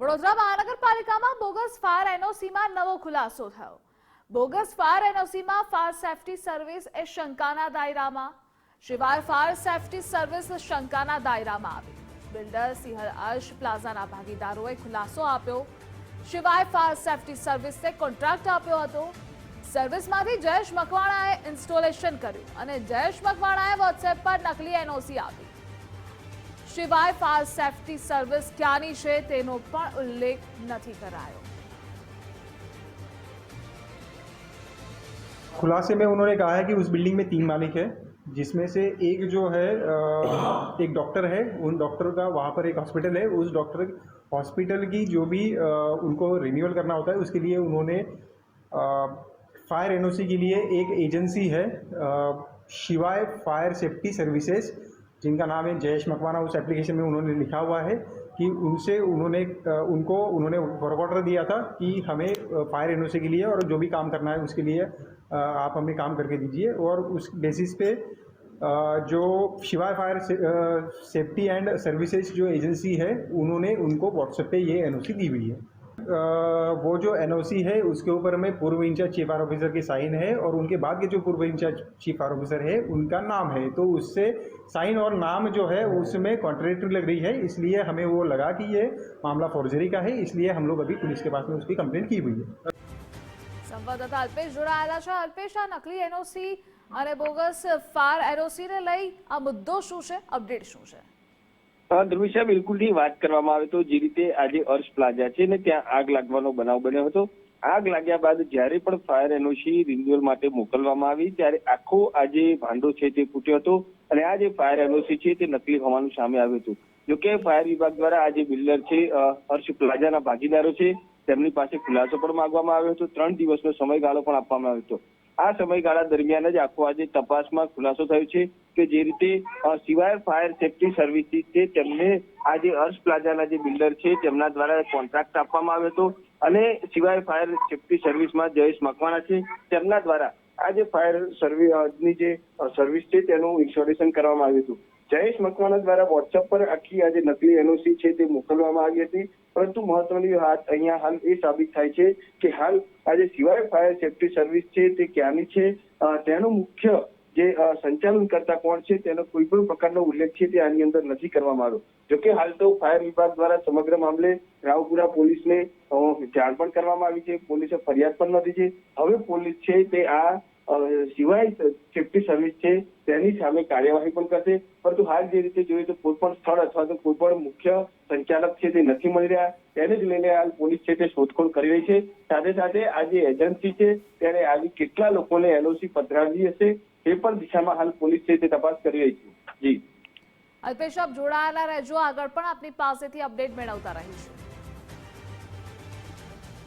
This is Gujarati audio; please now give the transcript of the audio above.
વડોદરા મહાનગરપાલિકામાં બોગસ ફાયર એનઓસીમાં નવો ખુલાસો થયો। બોગસ ફાયર એનઓસીમાં ફાયર સેફટી સર્વિસ એ શંકાના દાયરામાં। શિવાય ફાયર સેફટી સર્વિસ શંકાના દાયરામાં આવી। બિલ્ડર સિંહલ અર્શ પ્લાઝાના ભાગીદારોએ ખુલાસો આપ્યો। શિવાય ફાયર સેફટી સર્વિસે કોન્ટ્રાક્ટ આપ્યો હતો। સર્વિસમાંથી જયેશ મકવાણાએ ઇન્સ્ટોલેશન કર્યું અને જયેશ મકવાણાએ વોટ્સએપ પર નકલી એનઓસી આપી। शिवाय फायर सेफ्टी सर्विस क्यानी छे तेनो पण उल्लेख नहीं करायो। खुलासे में उन्होंने कहा है कि उस बिल्डिंग में 3 मालिक है, जिसमें से एक जो है एक डॉक्टर है। उन डॉक्टर का वहाँ पर एक हॉस्पिटल है। उस डॉक्टर हॉस्पिटल की जो भी उनको रिन्यूअल करना होता है, उसके लिए उन्होंने फायर एनओसी के लिए एक एजेंसी है शिवाय फायर सेफ्टी सर्विसेज, जिनका नाम है जयेश मकवाना। उस एप्लीकेशन में उन्होंने लिखा हुआ है कि उनसे उन्होंने वर्क ऑर्डर दिया था कि हमें फायर एनओसी के लिए और जो भी काम करना है उसके लिए आप हमें काम करके दीजिए। और उस बेसिस पे जो शिवाय फायर सेफ्टी एंड सर्विसेज जो एजेंसी है, उन्होंने उनको व्हाट्सएप पे ये एनओसी दी हुई है। वो जो एनओसी है उसके ऊपर में पूर्व इंचार्ज चीफ फायर ऑफिसर की साइन है और उनके बाद के जो पूर्व इंचार्ज चीफ फायर ऑफिसर है उनका नाम है। तो उससे साइन और नाम जो है उसमें कॉन्ट्रडिक्टरी लग रही है, इसलिए हमें वो लगा कि ये मामला फोर्जरी का है। इसलिए हम लोग अभी पुलिस के पास में उसकी कंप्लेंट की हुई है। संवाददाता अल्पेश जोड़ाયેલા છે। अल्पेश, આ નકલી એનઓસી અને બોગસ ફાયર એનઓસી ને લઈ આ મુદ્દો શું છે, અપડેટ શું છે? ધ્રુવિશા, બિલકુલથી વાત કરવામાં આવે તો જે રીતે આજે અર્શ પ્લાઝા છે ને ત્યાં આગ લાગવાનો બનાવ બન્યો હતો। આગ લાગ્યા બાદ જ્યારે પણ ફાયર એનઓસી રિન્યુઅલ માટે મોકલવામાં આવી ત્યારે આખો આજે ભાંડો છે તે ફૂટ્યો હતો અને આ જે ફાયર એનઓસી છે તે નકલી હોવાનું સામે આવ્યું હતું। જોકે ફાયર વિભાગ દ્વારા આ જે બિલ્ડર છે અર્શ પ્લાઝાના ભાગીદારો છે તેમની પાસે ખુલાસો પણ માંગવામાં આવ્યો હતો। 3 દિવસનો સમયગાળો પણ આપવામાં આવ્યો હતો। આ સમયગાળા દરમિયાન જ આખો આજે તપાસમાં ખુલાસો થયો છે કે જે રીતે સિવાય ફાયર સેફટી સર્વિસીસ છે તેમને આ જે અર્શ પ્લાઝાના જે બિલ્ડર છે તેમના દ્વારા કોન્ટ્રાક્ટ આપવામાં આવ્યો હતો અને સિવાય ફાયર સેફટી સર્વિસમાં જયેશ મકવાણા છે તેમના દ્વારા આ જે ફાયર સર્વિસની જે સર્વિસ છે તેનું ઇન્સ્ટોલેશન કરવામાં આવ્યું હતું। જયેશ મકવાણા દ્વારા વોટ્સએપ પર આખી આ જે નકલી એનઓસી છે તે મોકલવામાં આવી હતી, પરંતુ મહત્વની વાત અહીંયા હાલ એ સાબિત થાય છે કે હાલ આજે સિવાય ફાયર સેફટી સર્વિસ છે તે ક્યાંની છે તેનું મુખ્ય જે સંચાલન કરતા કોણ છે તેનો કોઈ પણ પ્રકારનો ઉલ્લેખ છે તે આની અંદર નથી કરવામાં આવ્યો। જોકે હાલ તો ફાયર વિભાગ દ્વારા સમગ્ર મામલે રાવપુરા પોલીસને જાણ પણ કરવામાં આવી છે, પોલીસે ફરિયાદ પણ નથી છે। હવે પોલીસ છે તે આ સિવાય સેફટી સર્વિસ છે તેની સામે કાર્યવાહી પણ કરશે, પરંતુ હાલ જે રીતે જોઈએ તો કોઈ પણ સ્થળ અથવા તો કોઈ પણ મુખ્ય સંચાલક છે તે નથી મળી રહ્યા, તેને જ લઈને હાલ પોલીસ છે તે શોધખોળ કરી રહી છે। સાથે સાથે આ જે એજન્સી છે તેને આવી કેટલા લોકોને એનઓસી પધરાવી હશે એ પણ દિશામાં હાલ પોલીસ છે તે તપાસ કરી રહી છે। જી અલ્પેશ, આપ જોડાયેલા રહેજો, આગળ પણ આપની પાસેથી અપડેટ મેળવતા રહીશું।